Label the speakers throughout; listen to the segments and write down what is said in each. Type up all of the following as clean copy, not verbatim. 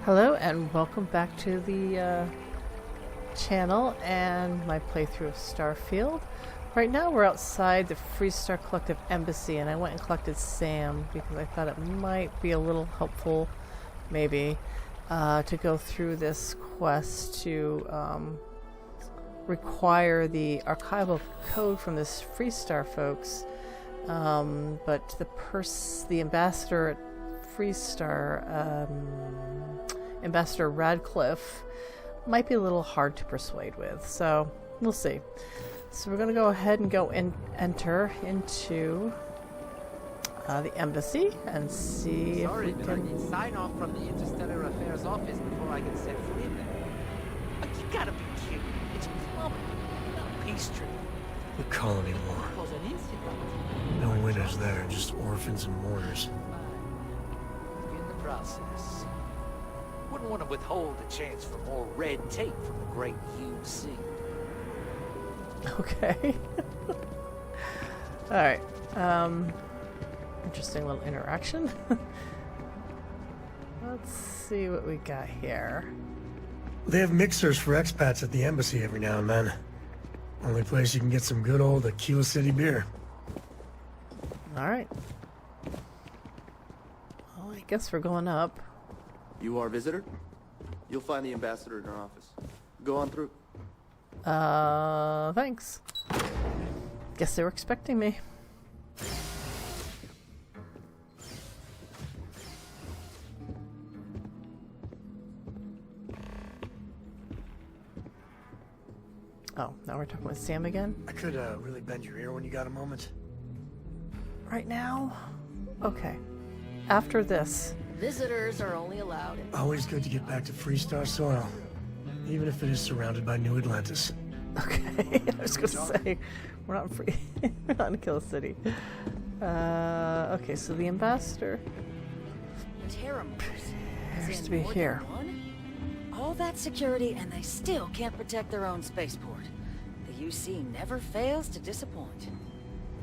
Speaker 1: Hello and welcome back to the channel and my playthrough of Starfield. Right now we're outside the Freestar Collective Embassy and I went and collected Sam because I thought it might be a little helpful, maybe, to go through this quest to require the archival code from this Freestar folks. But the ambassador at Freestar, Ambassador Radcliffe, might be a little hard to persuade with, so we'll see. So we're going to go ahead and go and enter into the embassy and see if we can...
Speaker 2: I need sign off from the Interstellar Affairs office before I can set foot in there. Like, you gotta be kidding. It's plumbing, not a peace treaty.
Speaker 3: The colony war.
Speaker 2: Cause an incident.
Speaker 3: No winners there, just orphans and mourners.
Speaker 2: In the process. Wouldn't want to withhold the chance for more red tape from the great UC.
Speaker 1: Okay. Alright. Interesting little interaction. Let's see what we got here.
Speaker 3: They have mixers for expats at the embassy every now and then. Only place you can get some good old Aquila City beer.
Speaker 1: Alright. Well, I guess we're going up.
Speaker 4: You are a visitor? You'll find the ambassador in her office. Go on through.
Speaker 1: Thanks. Guess they were expecting me. Oh, now we're talking with Sam again?
Speaker 3: I could really bend your ear when you got a moment.
Speaker 1: Right now? Okay. After this.
Speaker 5: Visitors are only allowed in.
Speaker 3: Always good to get back to Freestar soil. Even if it is surrounded by New Atlantis.
Speaker 1: Okay, I was gonna say, we're not free. We're not in Kill City. Okay, so the ambassador appears to be here.
Speaker 5: All that security and they still can't protect their own spaceport. The UC never fails to disappoint.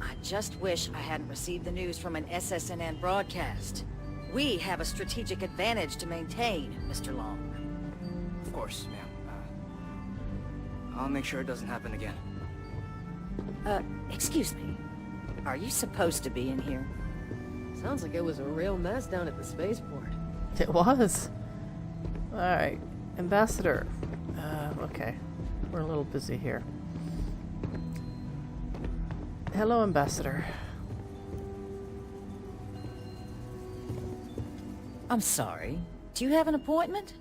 Speaker 5: I just wish I hadn't received the news from an SSNN broadcast. We have a strategic advantage to maintain, Mr. Long.
Speaker 6: Of course, ma'am. I'll make sure it doesn't happen again.
Speaker 5: Excuse me. Are you supposed to be in here?
Speaker 7: Sounds like it was a real mess down at the spaceport.
Speaker 1: It was. Alright, ambassador. Okay, we're a little busy here. Hello, ambassador.
Speaker 5: I'm sorry. Do you have an appointment?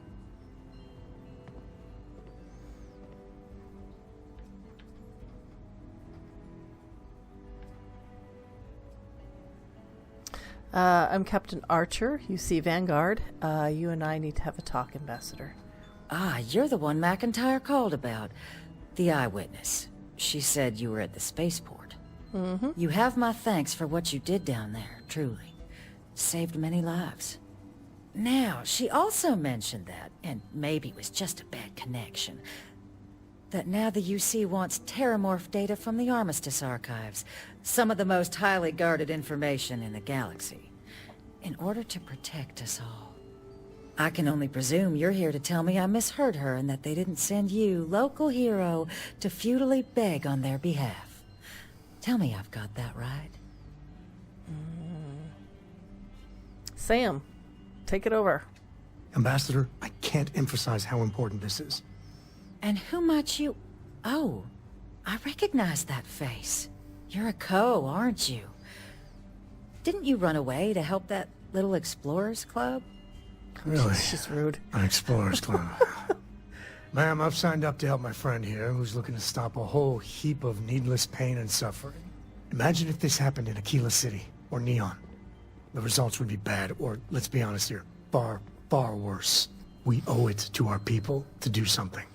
Speaker 1: I'm Captain Archer, UC Vanguard. You and I need to have a talk, Ambassador.
Speaker 5: Ah, you're the one McIntyre called about. The eyewitness. She said you were at the spaceport.
Speaker 1: Mm-hmm.
Speaker 5: You have my thanks for what you did down there, truly. Saved many lives. Now, she also mentioned that, and maybe it was just a bad connection, that now the UC wants terramorph data from the Armistice archives, some of the most highly guarded information in the galaxy, in order to protect us all. I can only presume you're here to tell me I misheard her and that they didn't send you, local hero, to futilely beg on their behalf. Tell me I've got that right.
Speaker 1: Sam, take it over.
Speaker 3: Ambassador, I can't emphasize how important this is.
Speaker 5: And who might you... Oh, I recognize that face. You're a Co, aren't you? Didn't you run away to help that little explorers club?
Speaker 3: Really?
Speaker 1: It's just rude.
Speaker 3: An explorer's club. Ma'am, I've signed up to help my friend here, who's looking to stop a whole heap of needless pain and suffering. Imagine if this happened in Aquila City, or Neon. The results would be bad, or, let's be honest here, far, far worse. We owe it to our people to do something.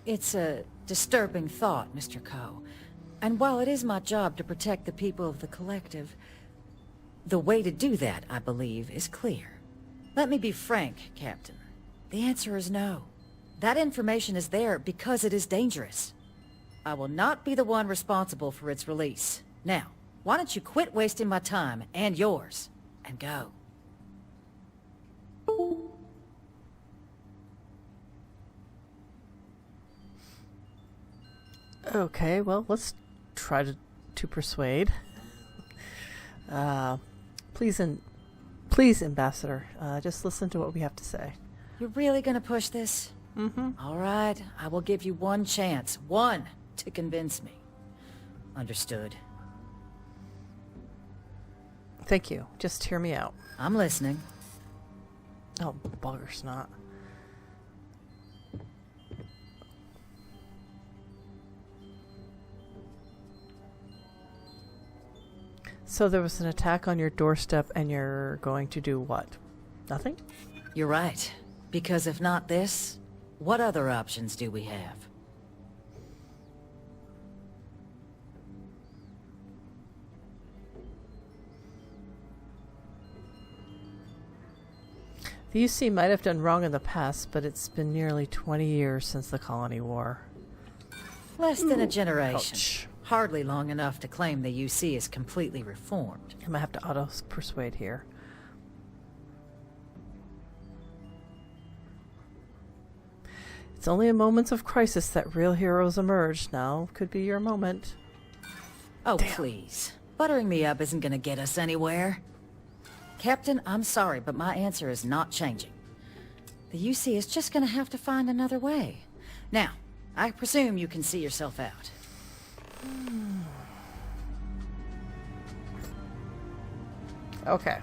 Speaker 5: It's a disturbing thought, Mr. Co. And while it is my job to protect the people of the Collective, the way to do that, I believe, is clear. Let me be frank, Captain. The answer is no. That information is there because it is dangerous. I will not be the one responsible for its release. Now, why don't you quit wasting my time, and yours, and go?
Speaker 1: Okay, well, let's try to persuade. Please, Ambassador, just listen to what we have to say.
Speaker 5: You're really gonna push this?
Speaker 1: Mm-hmm.
Speaker 5: All right, I will give you one chance. One to convince me. Understood.
Speaker 1: Thank you. Just hear me out.
Speaker 5: I'm listening.
Speaker 1: Oh, bugger's not. So there was an attack on your doorstep and you're going to do what? Nothing?
Speaker 5: You're right. Because if not this, what other options do we have?
Speaker 1: The UC might have done wrong in the past, but it's been nearly 20 years since the colony war.
Speaker 5: Less than a generation.
Speaker 1: Ouch.
Speaker 5: Hardly long enough to claim the UC is completely reformed.
Speaker 1: I might have to auto-persuade here. It's only in moments of crisis that real heroes emerge. Now could be your moment.
Speaker 5: Oh,
Speaker 1: Damn.
Speaker 5: please. Buttering me up isn't gonna get us anywhere. Captain, I'm sorry, but my answer is not changing. The UC is just gonna have to find another way. Now, I presume you can see yourself out.
Speaker 1: Okay.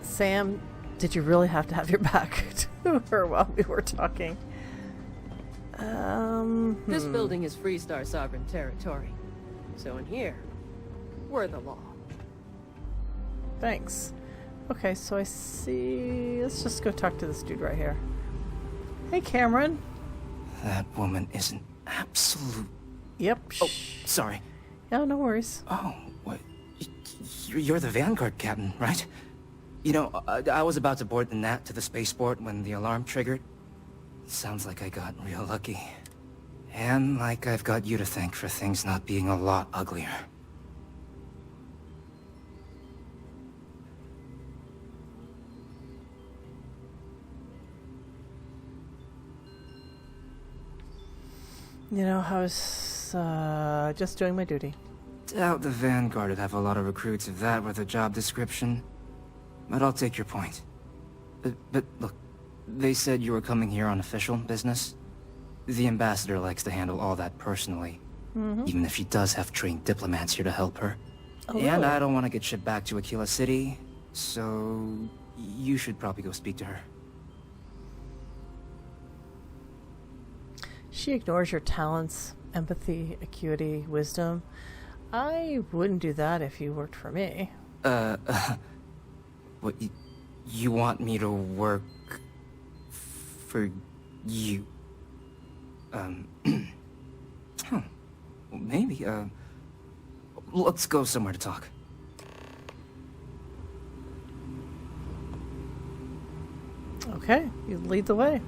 Speaker 1: Sam, did you really have to have your back to her while we were talking?
Speaker 7: This building is Freestar sovereign territory. So in here, we're the law.
Speaker 1: Thanks. Okay, so I see... Let's just go talk to this dude right here. Hey, Cameron.
Speaker 6: That woman is an absolute...
Speaker 1: Yep.
Speaker 6: Oh, sorry.
Speaker 1: Yeah, no worries.
Speaker 6: Oh, what? You're the Vanguard captain, right? You know, I was about to board the Nat to the spaceport when the alarm triggered. Sounds like I got real lucky. And like I've got you to thank for things not being a lot uglier.
Speaker 1: You know, I was just doing my duty.
Speaker 6: Doubt the Vanguard would have a lot of recruits if that were the job description. But I'll take your point. But look, they said you were coming here on official business. The Ambassador likes to handle all that personally. Even if she does have trained diplomats here to help her.
Speaker 1: Oh,
Speaker 6: And
Speaker 1: really?
Speaker 6: I don't want to get shipped back to Aquila City, so you should probably go speak to her.
Speaker 1: She ignores your talents, empathy, acuity, wisdom. I wouldn't do that if you worked for me.
Speaker 6: What, you want me to work for you? Huh. Well, maybe, let's go somewhere to talk.
Speaker 1: Okay, you lead the way.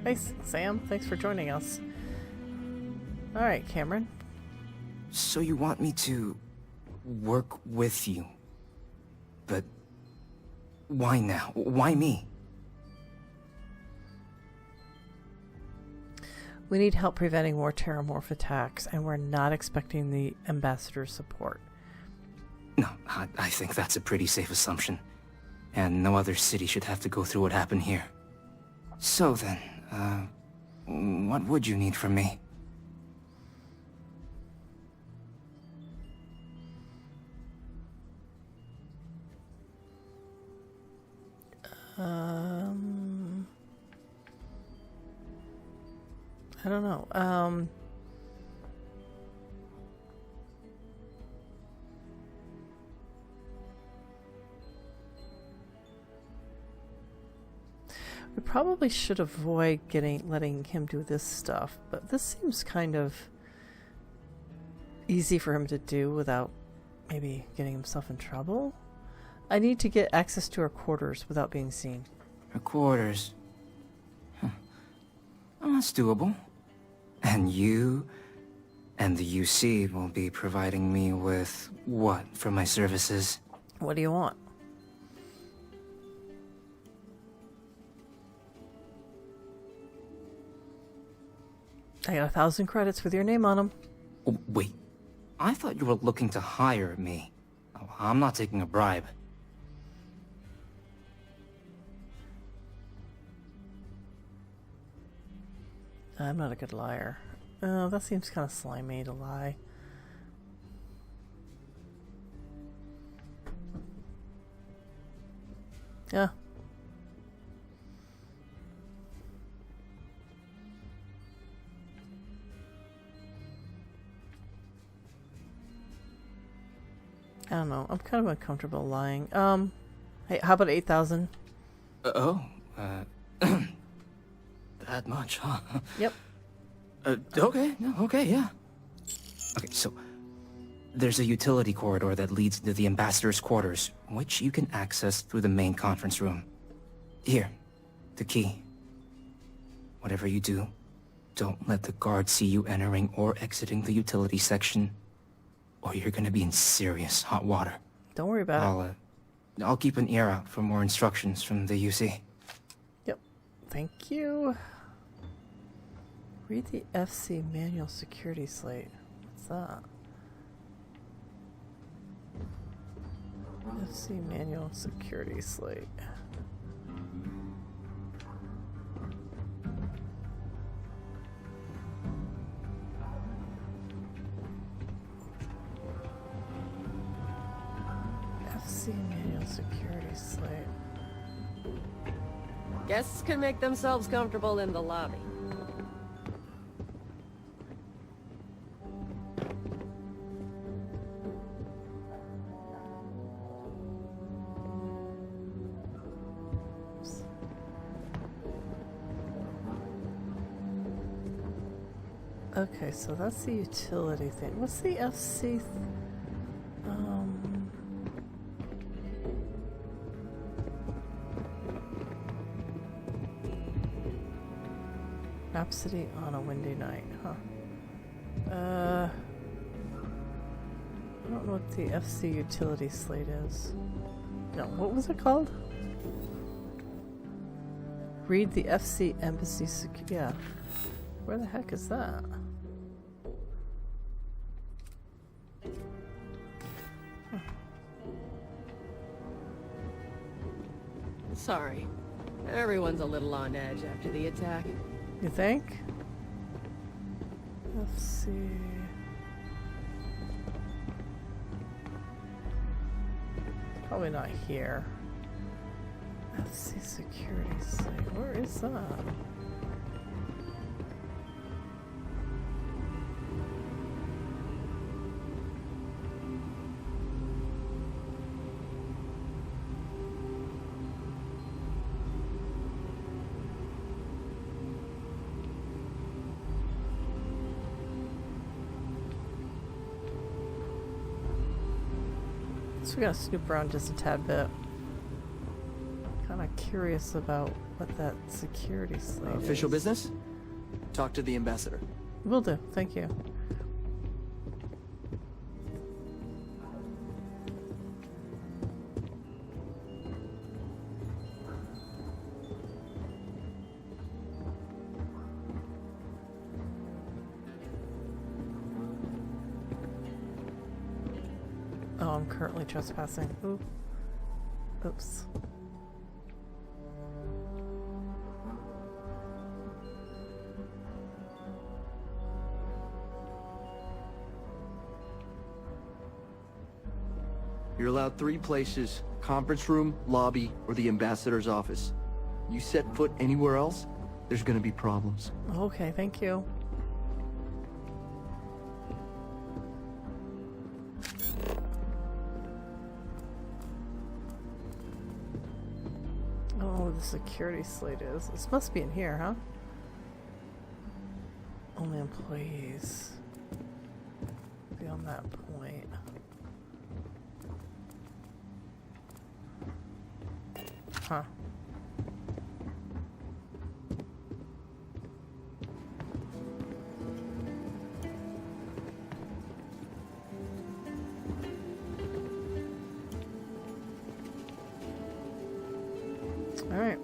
Speaker 1: Thanks, Sam. Thanks for joining us. Alright, Cameron.
Speaker 6: So you want me to work with you? But why now? Why me?
Speaker 1: We need help preventing more terramorph attacks, and we're not expecting the Ambassador's support.
Speaker 6: No, I think that's a pretty safe assumption. And no other city should have to go through what happened here. So then, what would you need from me?
Speaker 1: I don't know. We probably should avoid letting him do this stuff, but this seems kind of easy for him to do without maybe getting himself in trouble. I need to get access to our quarters without being seen.
Speaker 6: Her quarters. Huh. Oh, that's doable. And you and the UC will be providing me with what for my services?
Speaker 1: What do you want? I got 1,000 credits with your name on them.
Speaker 6: Oh, wait. I thought you were looking to hire me. Oh, I'm not taking a bribe.
Speaker 1: I'm not a good liar. Oh, that seems kind of slimy to lie. Yeah. I don't know. I'm kind of uncomfortable lying. Hey, how about 8,000?
Speaker 6: That much, huh?
Speaker 1: Yep.
Speaker 6: Okay, no, okay, yeah. Okay, so there's a utility corridor that leads to the ambassador's quarters, which you can access through the main conference room. Here, the key. Whatever you do, don't let the guards see you entering or exiting the utility section, or you're gonna be in serious hot water.
Speaker 1: Don't worry about it.
Speaker 6: I'll keep an ear out for more instructions from the UC.
Speaker 1: Yep. Thank you. Read the FC manual security slate. What's that? FC manual security slate. FC manual security slate.
Speaker 7: Guests can make themselves comfortable in the lobby.
Speaker 1: Okay, so that's the utility thing. What's the FC? Rhapsody on a windy night, huh? I don't know what the FC utility slate is. No, what was it called? Read the FC embassy yeah. Where the heck is that?
Speaker 7: Sorry. Everyone's a little on edge after the attack.
Speaker 1: You think? Let's see. It's probably not here. FC security slate. Where is that? So we gotta snoop around just a tad bit. Kinda curious about what that security slate is.
Speaker 4: Official business? Talk to the ambassador.
Speaker 1: Will do, thank you. Oh, I'm currently trespassing. Ooh. Oops.
Speaker 4: You're allowed 3 places: conference room, lobby, or the ambassador's office. You set foot anywhere else, there's gonna be problems.
Speaker 1: Okay, thank you. Oh, where the security slate is. This must be in here, huh? Only employees. Beyond that point. Huh. All right.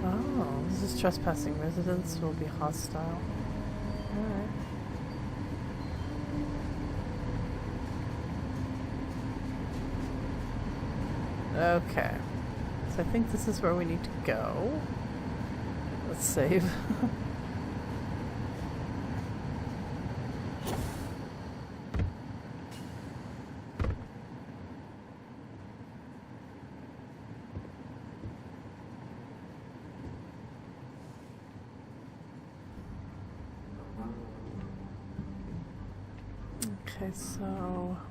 Speaker 1: Oh, this is trespassing. Residents will be hostile. Alright. Okay. So I think this is where we need to go. Let's save. Okay, so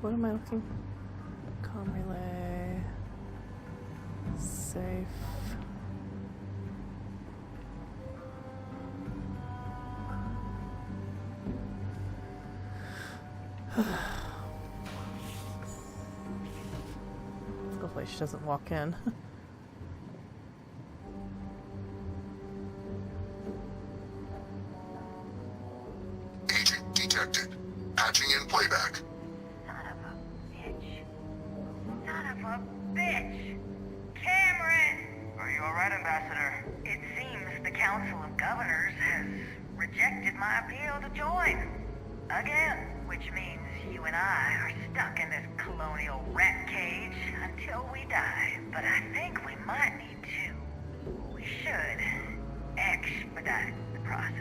Speaker 1: what am I looking for? Comm relay. Safe. Hopefully she doesn't walk in.
Speaker 8: Agent detected. Patching in playback.
Speaker 9: Son of a bitch. Son of a bitch. Cameron! Are you alright, Ambassador? It seems the Council of Governors has rejected my appeal to join. Again. Which means you and I are stuck in this colonial rat cage until we die. But I think we might need to... We should expedite the process.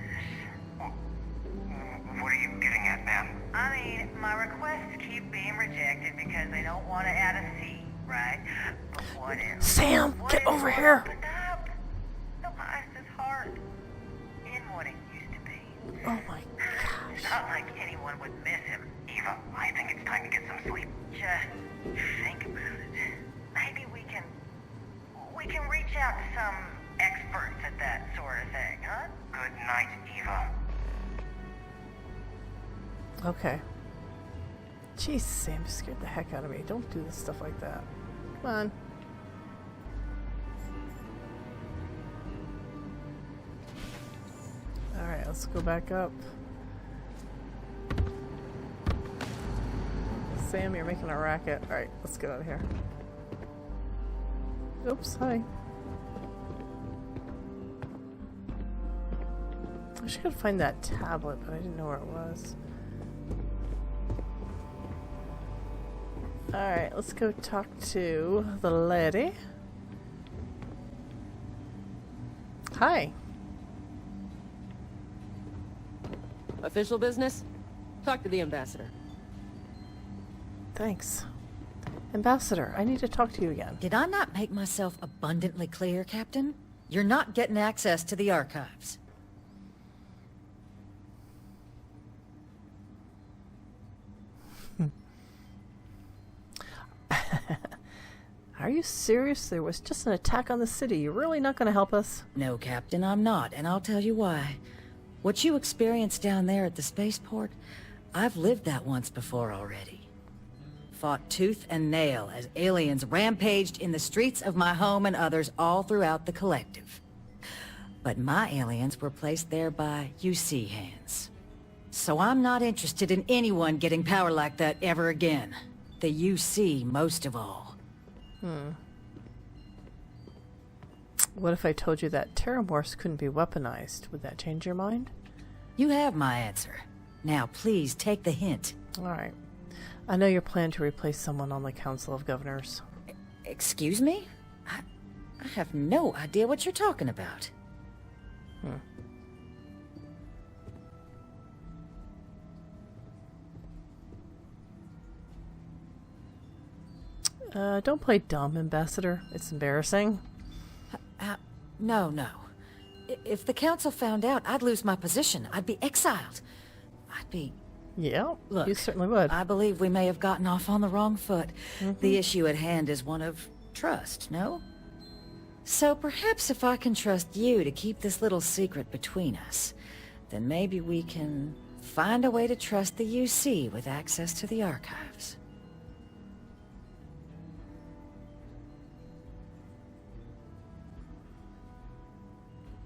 Speaker 8: What are you getting at, ma'am?
Speaker 9: I mean, my requests keep being rejected because they don't want to add a C, right? But what if...
Speaker 1: Sam, get over here!
Speaker 9: Opened up? The Master's heart in what it used to be.
Speaker 1: Oh my
Speaker 9: It's
Speaker 1: gosh.
Speaker 9: not like anyone would miss him.
Speaker 8: Eva, I think it's time to get some sleep.
Speaker 9: Just think about it. Maybe we can reach out to some experts at that sort of thing, huh?
Speaker 8: Good night, Eva.
Speaker 1: Okay. Jeez, Sam, you scared the heck out of me. Don't do this stuff like that. Come on. Alright, let's go back up. Sam, you're making a racket. Alright, let's get out of here. Oops, hi. I wish I could find that tablet, but I didn't know where it was. Alright, let's go talk to the lady. Hi.
Speaker 7: Official business? Talk to the ambassador.
Speaker 1: Thanks. Ambassador, I need to talk to you again.
Speaker 5: Did I not make myself abundantly clear, Captain? You're not getting access to the archives.
Speaker 1: Are you serious? There was just an attack on the city. You're really not going to help us?
Speaker 5: No, Captain, I'm not, and I'll tell you why. What you experienced down there at the spaceport, I've lived that once before already. Fought tooth and nail as aliens rampaged in the streets of my home and others all throughout the collective. But my aliens were placed there by UC hands. So I'm not interested in anyone getting power like that ever again. The UC most of all.
Speaker 1: What if I told you that terramorphs couldn't be weaponized? Would that change your mind?
Speaker 5: You have my answer. Now, please take the hint.
Speaker 1: Alright. I know you're planning to replace someone on the Council of Governors.
Speaker 5: Excuse me? I have no idea what you're talking about.
Speaker 1: Don't play dumb, Ambassador. It's embarrassing.
Speaker 5: No. If the Council found out, I'd lose my position. I'd be exiled. I'd be...
Speaker 1: Yeah,
Speaker 5: Look,
Speaker 1: you certainly would.
Speaker 5: I believe we may have gotten off on the wrong foot. The issue at hand is one of trust, no? So perhaps if I can trust you to keep this little secret between us, then maybe we can find a way to trust the UC with access to the archives.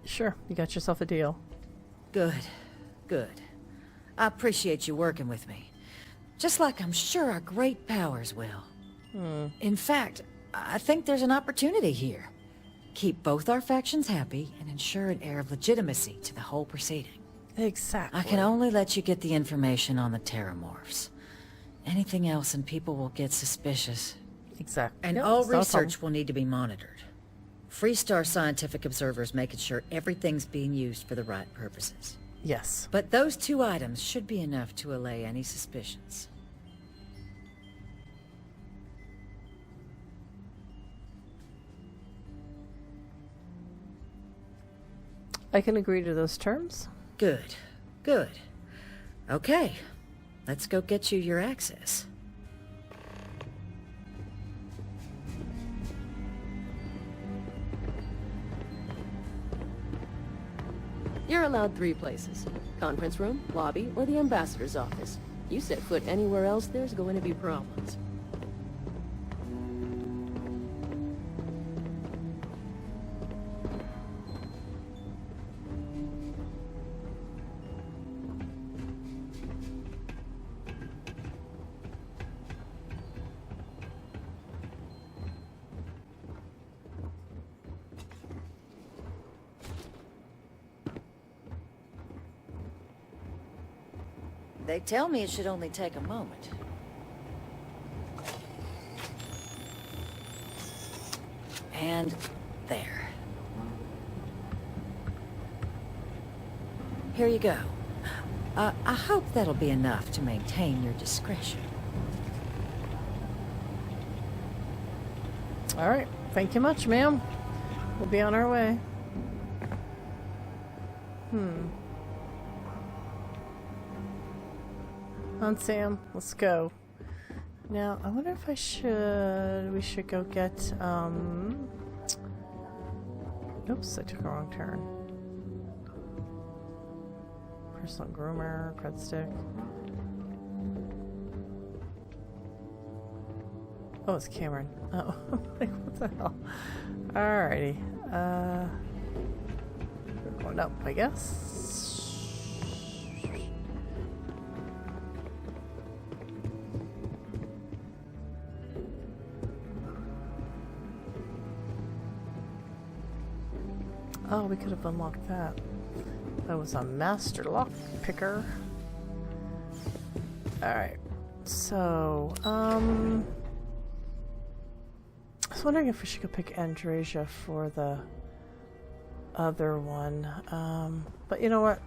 Speaker 1: Sure, you got yourself a deal.
Speaker 5: Good. I appreciate you working with me. Just like I'm sure our great powers will. In fact, I think there's an opportunity here. Keep both our factions happy and ensure an air of legitimacy to the whole proceeding.
Speaker 1: Exactly.
Speaker 5: I can only let you get the information on the terramorphs. Anything else and people will get suspicious.
Speaker 1: Exactly.
Speaker 5: And
Speaker 1: Yeah,
Speaker 5: all
Speaker 1: it's not a
Speaker 5: research will need to be monitored. Freestar scientific observers making sure everything's being used for the right purposes.
Speaker 1: Yes.
Speaker 5: But those two items should be enough to allay any suspicions.
Speaker 1: I can agree to those terms.
Speaker 5: Good. Okay, let's go get you your access.
Speaker 7: You're allowed 3 places. Conference room, lobby, or the ambassador's office. You set foot anywhere else, there's going to be problems.
Speaker 5: They tell me it should only take a moment. And there. Here you go. I hope that'll be enough to maintain your discretion.
Speaker 1: All right. Thank you much, ma'am. We'll be on our way. On Sam, let's go. Now, I wonder if we should go get, oops, I took a wrong turn. Personal groomer, cred stick. Oh, it's Cameron. Oh, like, what the hell? Alrighty. We're going up, I guess. Oh, we could have unlocked that. That was a master lock picker. Alright. So, I was wondering if we should go pick Andrasia for the other one. But you know what?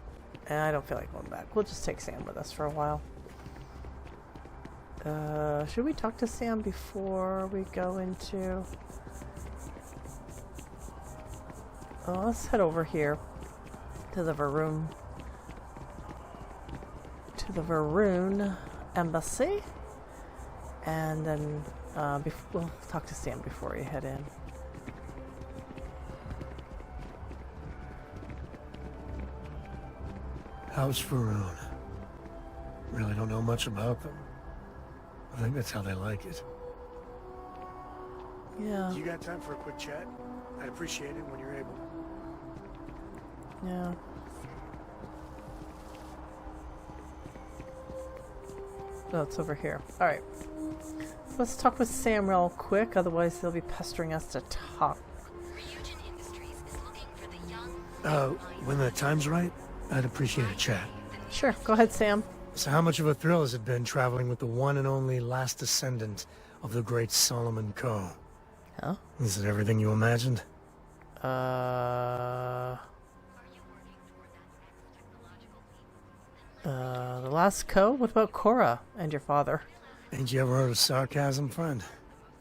Speaker 1: I don't feel like going back. We'll just take Sam with us for a while. Should we talk to Sam before we go into... Oh, let's head over here to the Varun embassy, and then we'll talk to Sam before we head in.
Speaker 3: How's Varun? Really don't know much about them. I think that's how they like it.
Speaker 1: Yeah.
Speaker 3: You got time for a quick chat? I'd appreciate it when you're able.
Speaker 1: Yeah. Oh, it's over here. Alright. Let's talk with Sam real quick, otherwise they'll be pestering us to talk.
Speaker 3: When the time's right, I'd appreciate a chat.
Speaker 1: Sure, go ahead, Sam.
Speaker 3: So how much of a thrill has it been traveling with the one and only last descendant of the great Solomon Coe?
Speaker 1: Huh?
Speaker 3: Is it everything you imagined?
Speaker 1: The last Coe? What about Cora and your father?
Speaker 3: Ain't you ever heard of sarcasm, friend?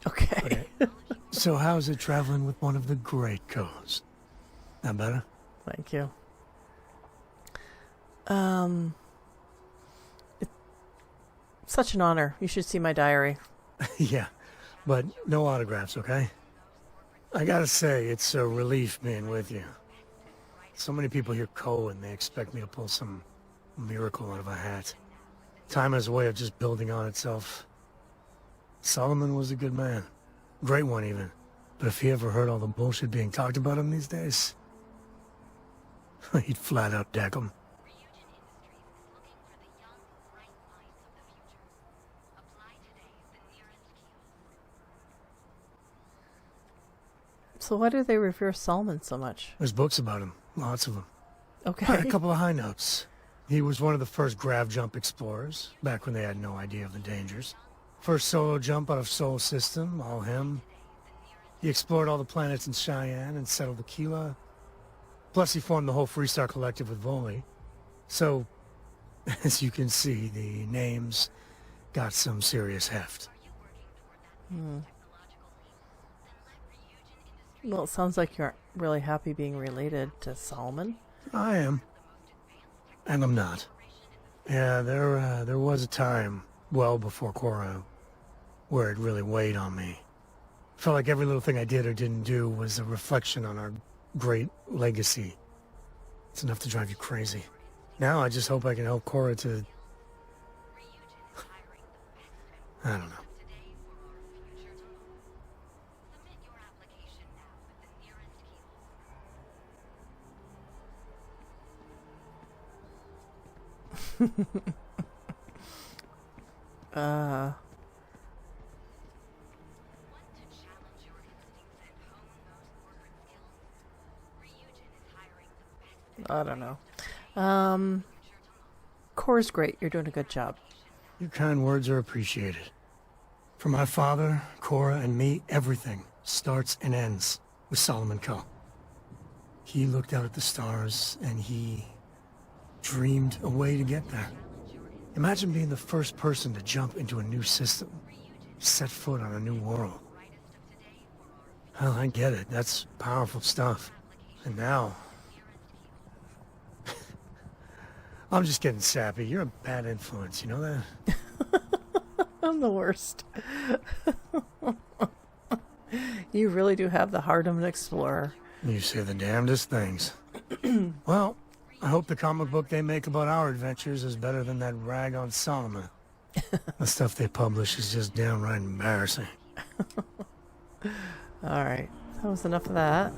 Speaker 1: Okay.
Speaker 3: So how's it traveling with one of the great Coes? That better?
Speaker 1: Thank you. It's such an honor. You should see my diary.
Speaker 3: Yeah, but no autographs, okay? I gotta say, it's a relief being with you. So many people hear Coe and they expect me to pull some miracle out of a hat. Time has a way of just building on itself. Solomon was a good man. Great one, even. But if he ever heard all the bullshit being talked about him these days, he'd flat out deck him.
Speaker 1: So why do they revere Solomon so much?
Speaker 3: There's books about him. Lots of them.
Speaker 1: Okay.
Speaker 3: A couple of high notes. He was one of the first grav jump explorers, back when they had no idea of the dangers. First solo jump out of Sol System, all him. He explored all the planets in Cheyenne and settled Aquila. Plus he formed the whole Freestar Collective with Voli. So, as you can see, the names got some serious heft.
Speaker 1: Well, it sounds like you're really happy being related to Solomon.
Speaker 3: I am. And I'm not. Yeah, there was a time, well before Cora, where it really weighed on me. Felt like every little thing I did or didn't do was a reflection on our great legacy. It's enough to drive you crazy. Now I just hope I can help Cora to... I don't know.
Speaker 1: I don't know. Cora's great. You're doing a good job.
Speaker 3: Your kind words are appreciated. For my father, Cora, and me, everything starts and ends with Solomon Coe. He looked out at the stars, and he dreamed a way to get there. Imagine being the first person to jump into a new system, set foot on a new world. Hell, I get it. That's powerful stuff. And now... I'm just getting sappy. You're a bad influence, you know that?
Speaker 1: I'm the worst. You really do have the heart of an explorer.
Speaker 3: You say the damnedest things. Well, I hope the comic book they make about our adventures is better than that rag on Solomon. The stuff they publish is just downright embarrassing.
Speaker 1: Alright, that was enough of that.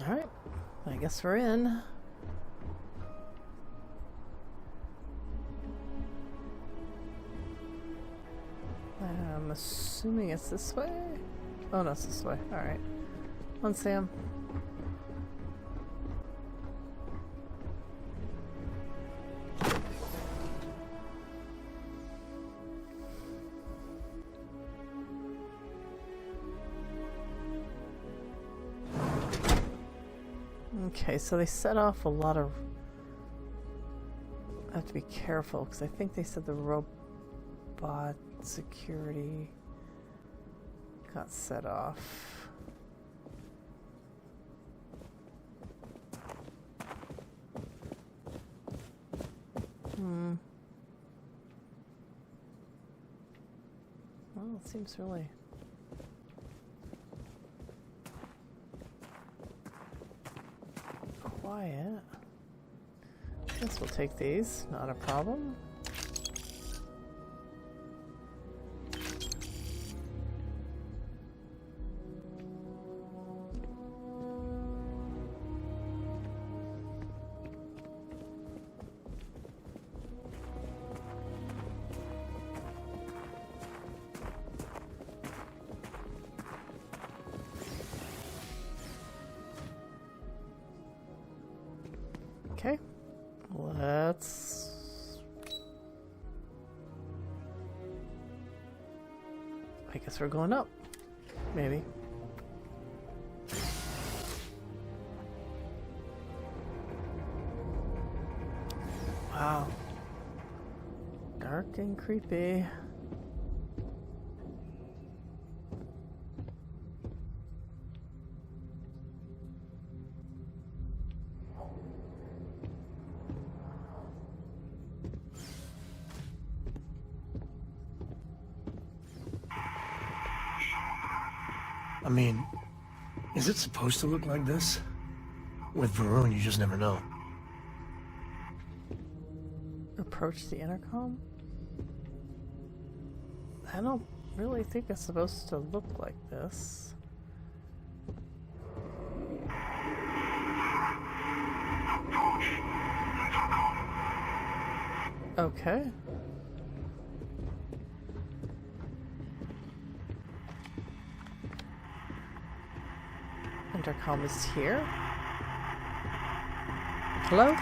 Speaker 1: Alright, I guess we're in. I'm assuming it's this way? Oh no, it's this way. Alright. On Sam. Okay, so they set off a lot of... I have to be careful, because I think they said the robot security got set off. Well, it seems really... quiet. Guess we'll take these, not a problem. Okay. Let's... I guess we're going up. Maybe. Wow. Dark and creepy.
Speaker 3: I mean, is it supposed to look like this? With Varun, you just never know.
Speaker 1: Approach the intercom? I don't really think it's supposed to look like this. Okay. Intercom is here. Hello?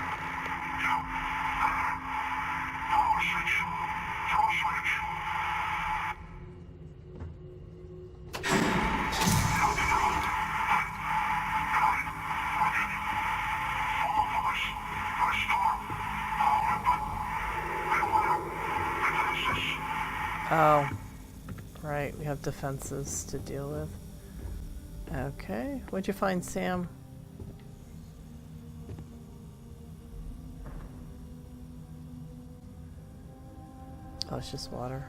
Speaker 1: Oh, right, we have defenses to deal with. Okay, what'd you find, Sam? Oh, it's just water.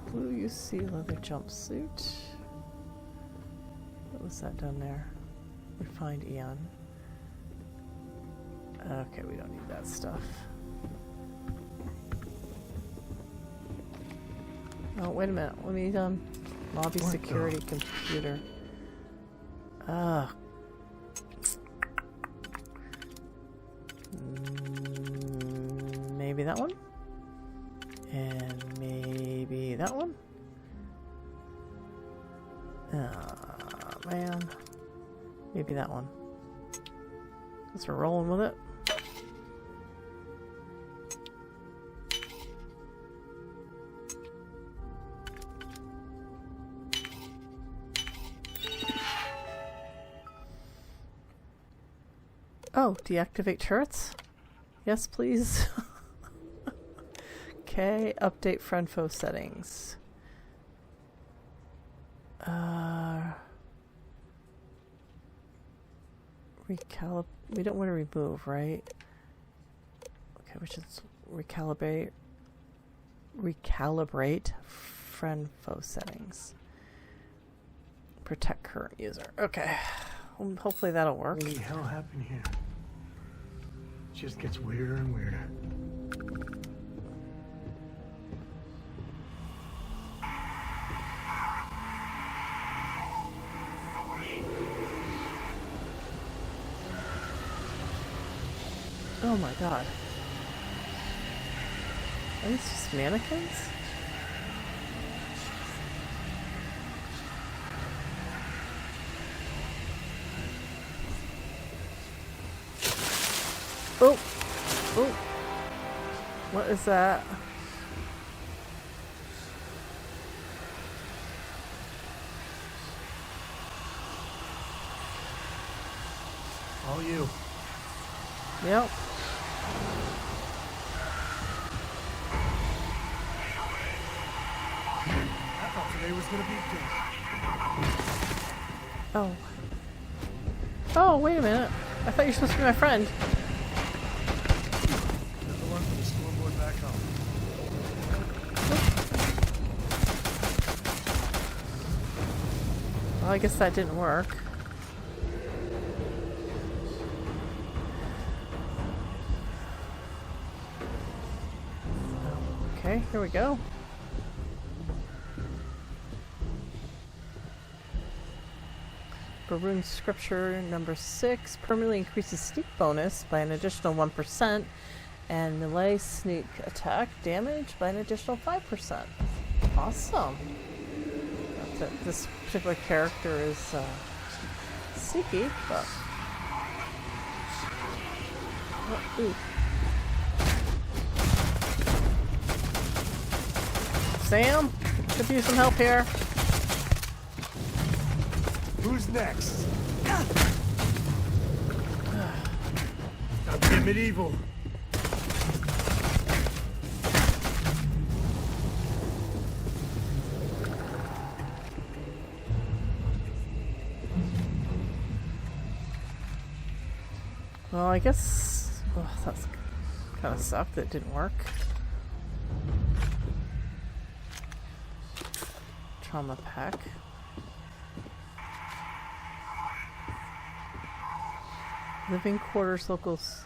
Speaker 1: Blue UC leather jumpsuit. What was that down there? Refined Eon. Okay, we don't need that stuff. Oh, wait a minute. Let me, lobby
Speaker 3: What
Speaker 1: security
Speaker 3: the?
Speaker 1: computer. Maybe that one? And maybe that one? Man. Maybe that one. Guess we're rolling with it. Oh, deactivate turrets? Yes, please. Okay, update friend foe settings. We don't want to remove, right? Okay, we should recalibrate friend foe settings. Protect current user. Okay. Hopefully that'll work.
Speaker 3: What the hell happened here? It just gets weirder and weirder.
Speaker 1: Oh my god. Are these just mannequins? Oh! Oh! What is that?
Speaker 3: All you.
Speaker 1: Yep.
Speaker 3: I thought today was gonna be good.
Speaker 1: Oh. Oh, wait a minute. I thought you were supposed to be my friend.
Speaker 3: Another one for the scoreboard back home.
Speaker 1: Well, I guess that didn't work. Okay, here we go. Rune Scripture number 6 permanently increases sneak bonus by an additional 1% and melee sneak attack damage by an additional 5%. Awesome. This particular character is sneaky, but Oh, ooh. Sam, could use some help here.
Speaker 3: Who's next? Now get medieval.
Speaker 1: Well, I guess... Oh, that's kind of sucked that it didn't work. Trauma pack. Living quarters, locals...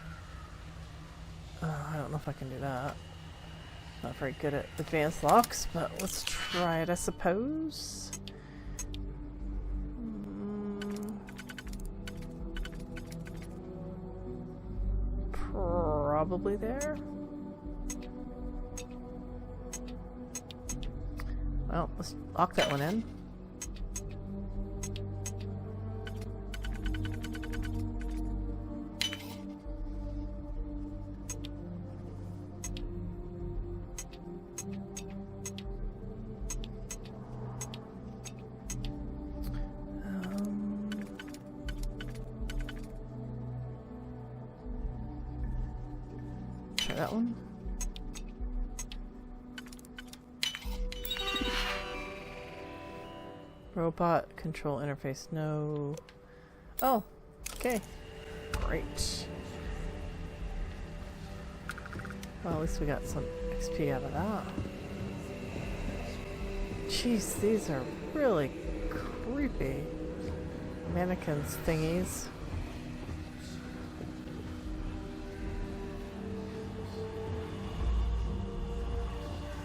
Speaker 1: I don't know if I can do that. Not very good at advanced locks, but let's try it, I suppose. Probably there. Well, let's lock that one in. Try that one. Robot control interface, no. Oh, okay. Great. Well, at least we got some XP out of that. Jeez, these are really creepy. Mannequins thingies.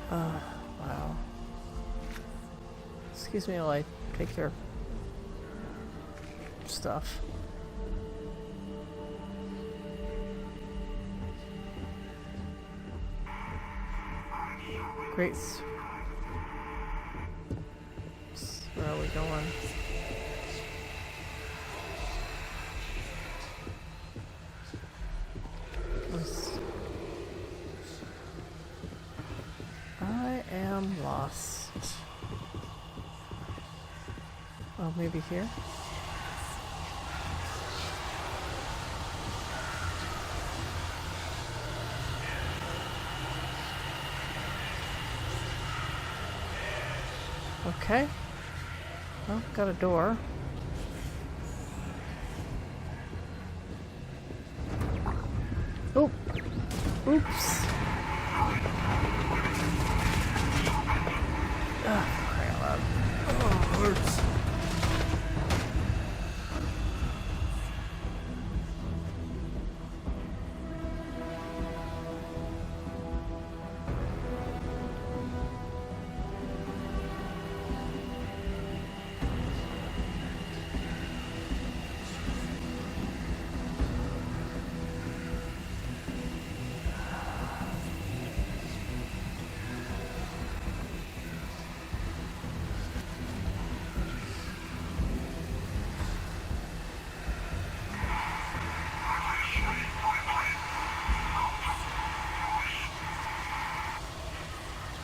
Speaker 1: Wow. Excuse me while I take their stuff. Great. Where are we going? I am lost. Oh, maybe here? Okay. Well, got a door. Oh! Oops!
Speaker 3: Oh, hurts.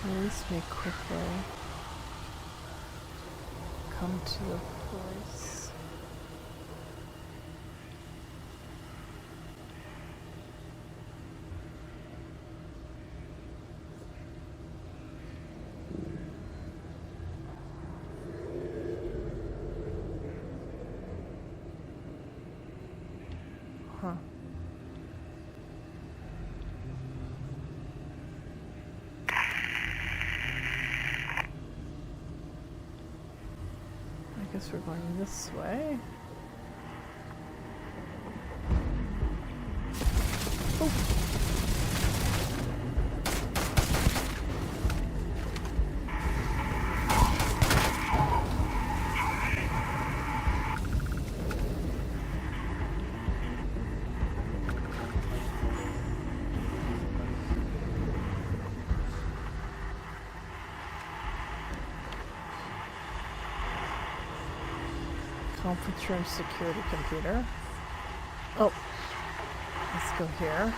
Speaker 1: Release me quickly. Come to the place. Huh. I guess we're going this way. Oh. Conference room security computer. Oh. Let's go here.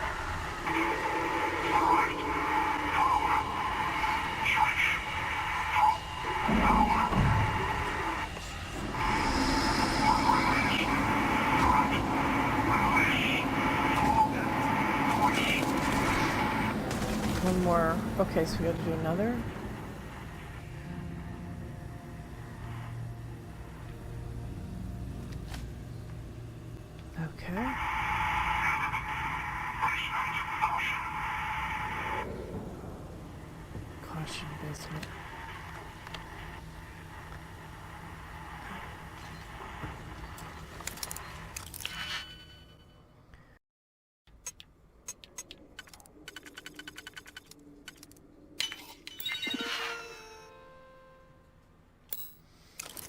Speaker 1: One more. Okay, so we got to do another. Okay. Caution basement.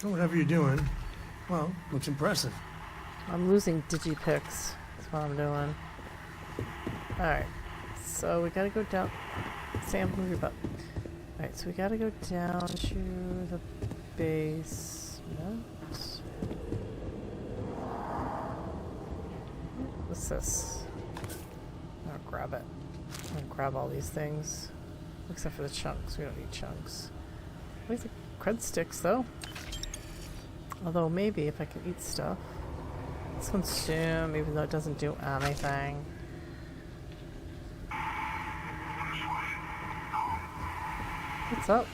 Speaker 3: Whatever you're doing, well, looks impressive.
Speaker 1: I'm losing digipics. That's what I'm doing. Alright. So we gotta go down. Sam, move your butt. Alright, so we gotta go down to the basement. What's this? I'll grab it. I'm gonna grab all these things. Except for the chunks. We don't need chunks. I like the cred sticks though. Although maybe if I can eat stuff. Let's consume even though it doesn't do anything. What's up?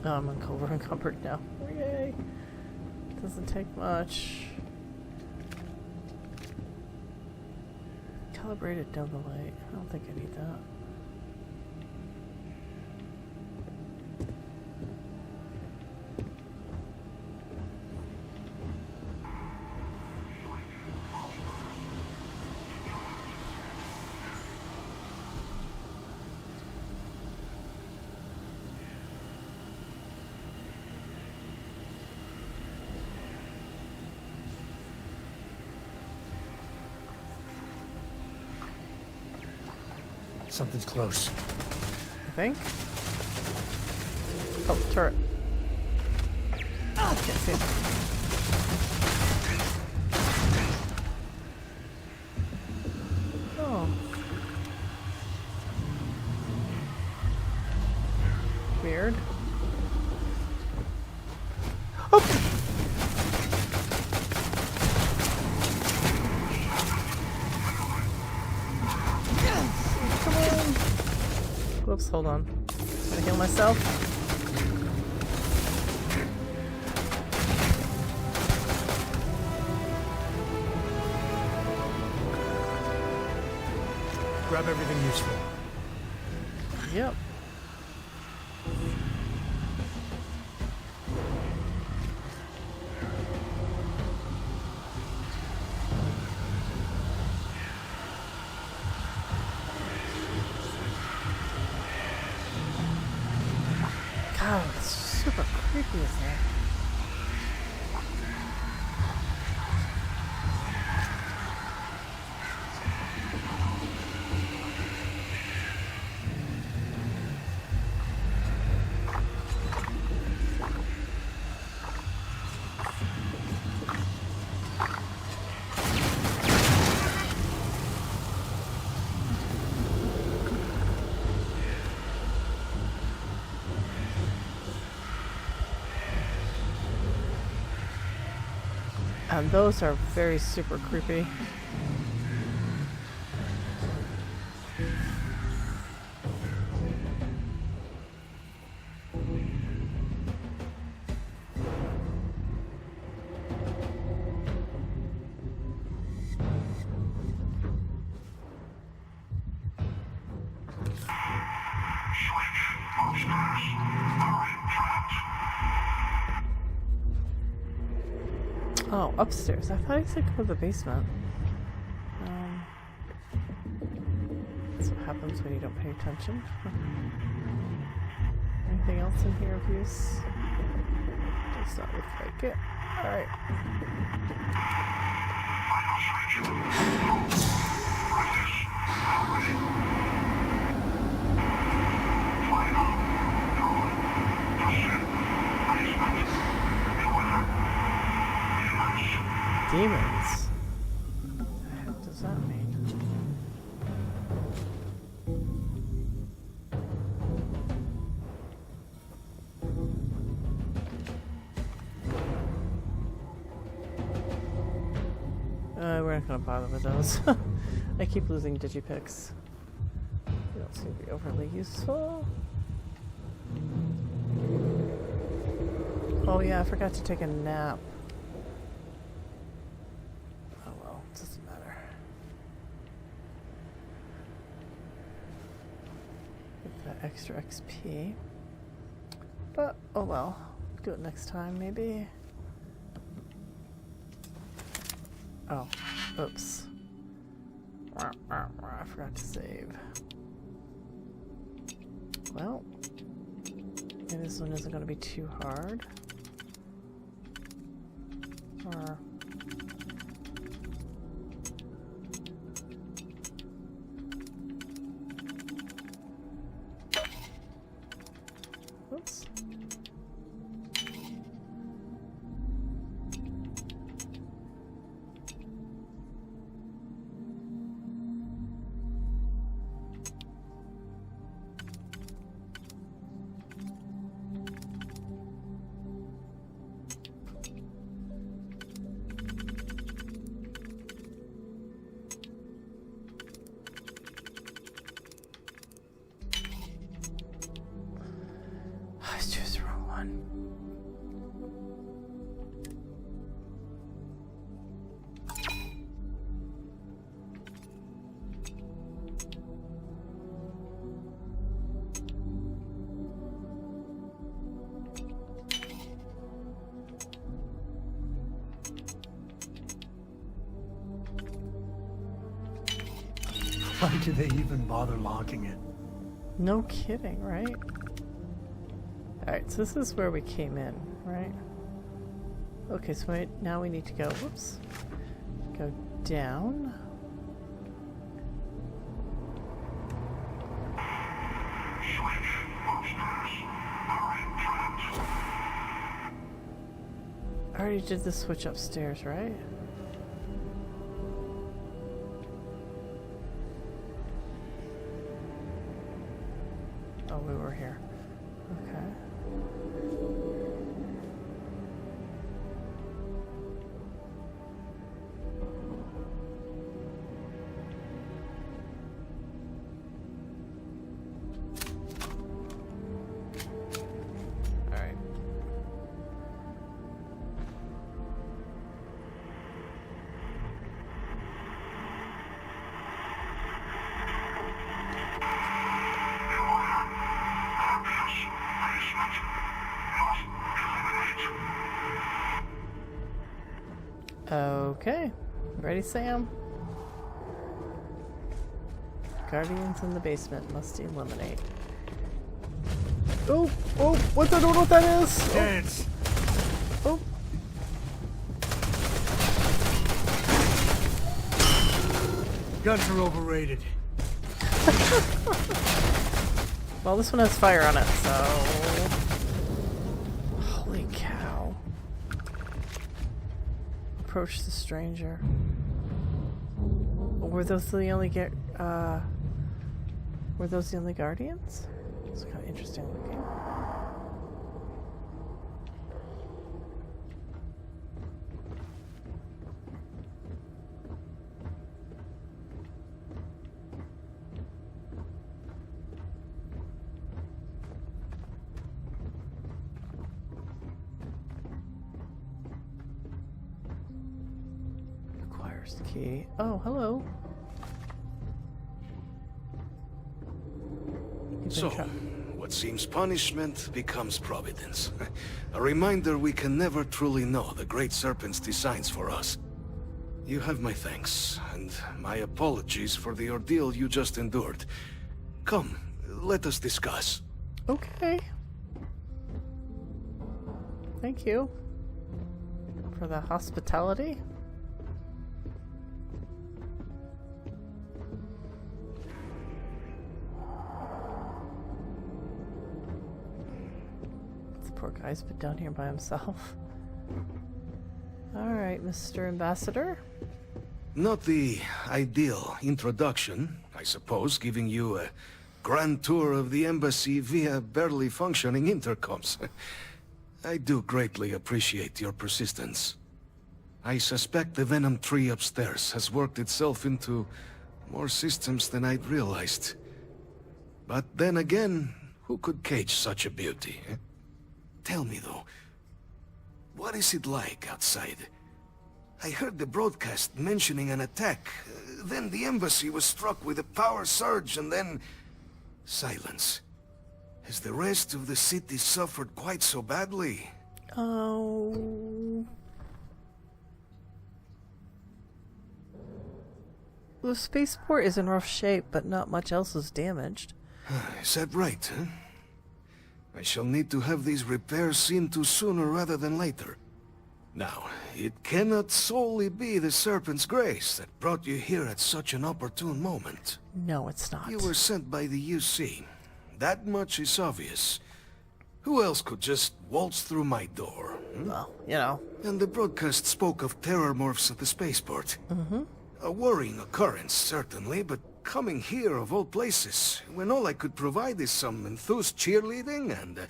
Speaker 1: Oh, I'm encumbered now. Yay! Doesn't take much. Calibrated down the light. I don't think I need that.
Speaker 3: Something's close.
Speaker 1: I think. Oh, turret. Oh, can't see it. Oh. Weird. Oh! Whoops, hold on. Gotta heal myself.
Speaker 3: Grab everything useful.
Speaker 1: Yep. God, it's super creepy, isn't it? And those are very super creepy. Oh, upstairs. I thought he said go to the basement. That's what happens when you don't pay attention. Anything else in here of use? Does not look like it. Alright. Demons? What the heck does that mean? We're not gonna bother with those. I keep losing digipicks. They don't seem to be overly useful. Oh yeah, I forgot to take a nap. Oh well, doesn't matter. Get that extra XP. But, oh well. Do it next time, maybe. Oh, oops. I forgot to save. Well, maybe this one isn't going to be too hard. Or... Oops. I chose the wrong one.
Speaker 3: Why do they even bother locking it?
Speaker 1: No kidding, right? Alright, so this is where we came in, right? Okay, so now we need to go, whoops, go down. I already did the switch upstairs, right? Oh, we were here. Okay. All right. Okay, ready, Sam? Guardians in the basement must eliminate. Oh, oh, what? I don't know what that is.
Speaker 3: Dance.
Speaker 1: Oh.
Speaker 3: Guns are overrated.
Speaker 1: Well, this one has fire on it, so. Holy cow. Approach the stranger. Were those the only were those the only guardians? It's kind of interesting looking. Requires the key. Oh, hello.
Speaker 10: So, what seems punishment becomes providence. A reminder we can never truly know the Great Serpent's designs for us. You have my thanks, and my apologies for the ordeal you just endured. Come, let us discuss.
Speaker 1: Okay. Thank you for the hospitality. This poor guy's been down here by himself. Alright, Mr. Ambassador.
Speaker 10: Not the ideal introduction, I suppose, giving you a grand tour of the embassy via barely functioning intercoms. I do greatly appreciate your persistence. I suspect the venom tree upstairs has worked itself into more systems than I'd realized. But then again, who could cage such a beauty? Eh? Tell me though, what is it like outside? I heard the broadcast mentioning an attack. Then the embassy was struck with a power surge and then... silence. Has the rest of the city suffered quite so badly?
Speaker 1: Oh... The spaceport is in rough shape, but not much else is damaged.
Speaker 10: Is that right, huh? I shall need to have these repairs seen to sooner rather than later. Now, it cannot solely be the Serpent's grace that brought you here at such an opportune moment.
Speaker 1: No, it's not.
Speaker 10: You were sent by the UC. That much is obvious. Who else could just waltz through my door?
Speaker 1: Well, you know.
Speaker 10: And the broadcast spoke of terror morphs at the spaceport.
Speaker 1: Mm-hmm.
Speaker 10: A worrying occurrence, certainly, but coming here of all places, when all I could provide is some enthused cheerleading and...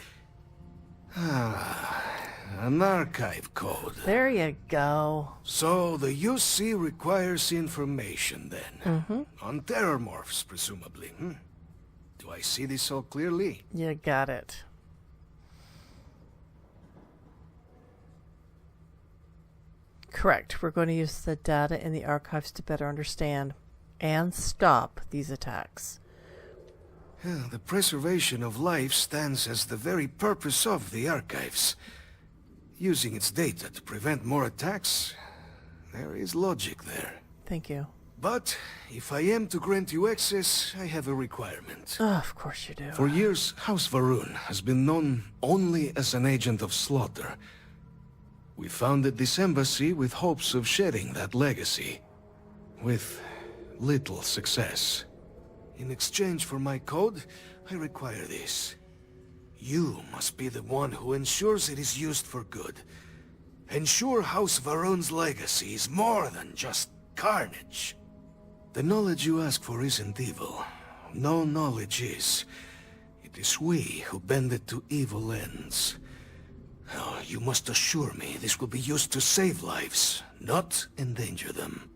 Speaker 10: an archive code.
Speaker 1: There you go.
Speaker 10: So the UC requires information then.
Speaker 1: Mm-hmm.
Speaker 10: On terror morphs, presumably. Do I see this all clearly?
Speaker 1: You got it. Correct. We're going to use the data in the archives to better understand and stop these attacks.
Speaker 10: The preservation of life stands as the very purpose of the archives. Using its data to prevent more attacks, there is logic there.
Speaker 1: Thank you.
Speaker 10: But if I am to grant you access, I have a requirement.
Speaker 1: Of course you do.
Speaker 10: For years, House Varun has been known only as an agent of slaughter. We founded this embassy with hopes of shedding that legacy. With little success. In exchange for my code, I require this. You must be the one who ensures it is used for good. Ensure House Varun's legacy is more than just carnage. The knowledge you ask for isn't evil. No knowledge is. It is we who bend it to evil ends. Oh, you must assure me this will be used to save lives, not endanger them.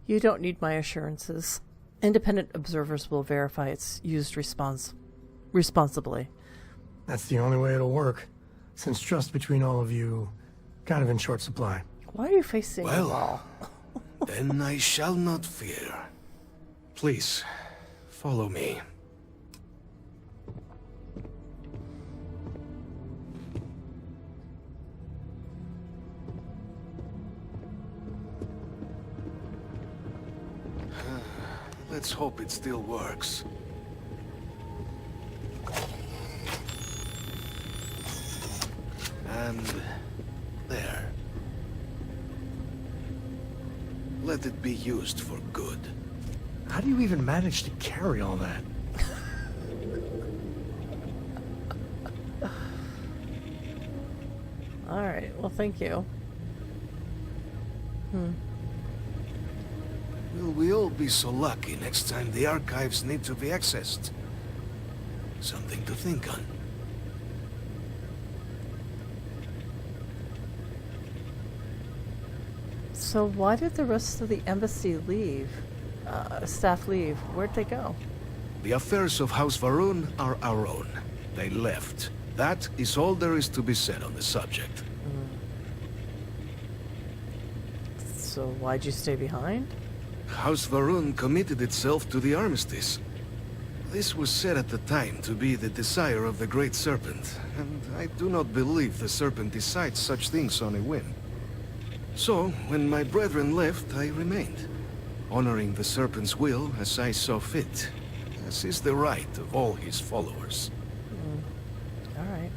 Speaker 1: You don't need my assurances. Independent observers will verify it's used responsibly.
Speaker 3: That's the only way it'll work, since trust between all of you kind of in short supply.
Speaker 1: Why are you facing the wall?
Speaker 10: Then I shall not fear. Please, follow me. Let's hope it still works. And there. Let it be used for good.
Speaker 3: How do you even manage to carry all that?
Speaker 1: Alright, well thank you.
Speaker 10: Will we all be so lucky next time the archives need to be accessed? Something to think on.
Speaker 1: So why did the rest of the embassy leave? Staff leave? Where'd they go?
Speaker 10: The affairs of House Varun are our own. They left. That is all there is to be said on the subject.
Speaker 1: So why'd you stay behind?
Speaker 10: House Varun committed itself to the armistice. This was said at the time to be the desire of the Great Serpent, and I do not believe the Serpent decides such things on a whim. So, when my brethren left, I remained, honoring the Serpent's will as I saw fit, as is the right of all his followers.
Speaker 1: Alright.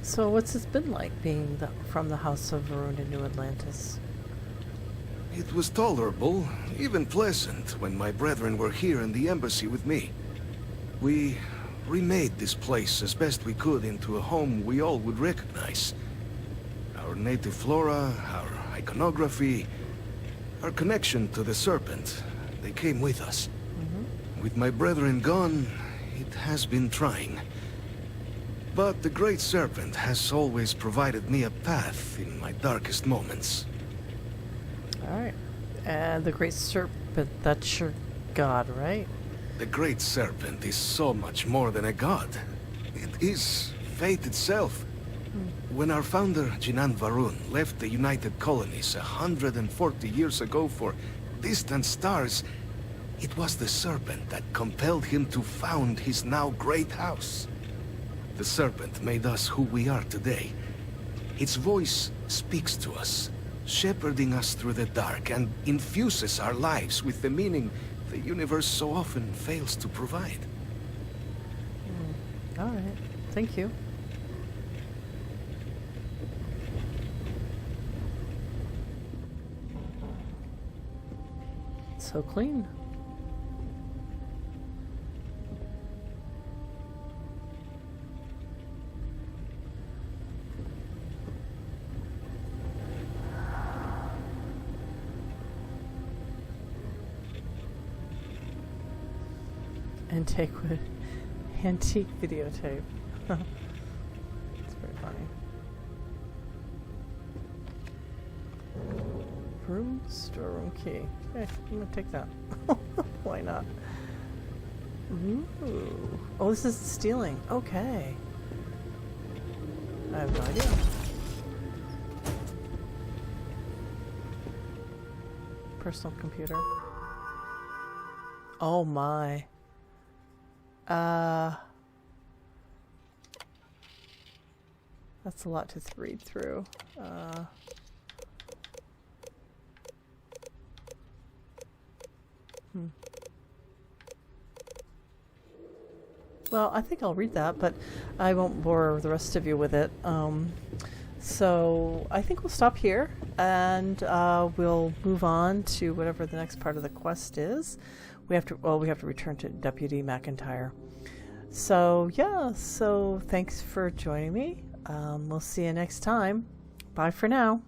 Speaker 1: So what's it been like being from the House of Varun in New Atlantis?
Speaker 10: It was tolerable, even pleasant, when my brethren were here in the embassy with me. We remade this place as best we could into a home we all would recognize. Our native flora, our iconography, our connection to the Serpent, they came with us. With my brethren gone, it has been trying. But the Great Serpent has always provided me a path in my darkest moments.
Speaker 1: Alright. And the Great Serpent, that's your god, right?
Speaker 10: The Great Serpent is so much more than a god. It is fate itself. When our founder, Jinan Varun, left the United Colonies 140 years ago for distant stars, it was the Serpent that compelled him to found his now great house. The Serpent made us who we are today. Its voice speaks to us, shepherding us through the dark, and infuses our lives with the meaning the universe so often fails to provide.
Speaker 1: Alright. Thank you. So clean. Antique videotape. It's very funny. Room, storeroom key. Okay, I'm gonna take that. Why not? Ooh. Oh, this is stealing. Okay. I have no idea. Personal computer. Oh my. That's a lot to read through. Well, I think I'll read that, but I won't bore the rest of you with it. So I think we'll stop here, and we'll move on to whatever the next part of the quest is. We have to return to Deputy McIntyre. So yeah, so thanks for joining me. We'll see you next time. Bye for now.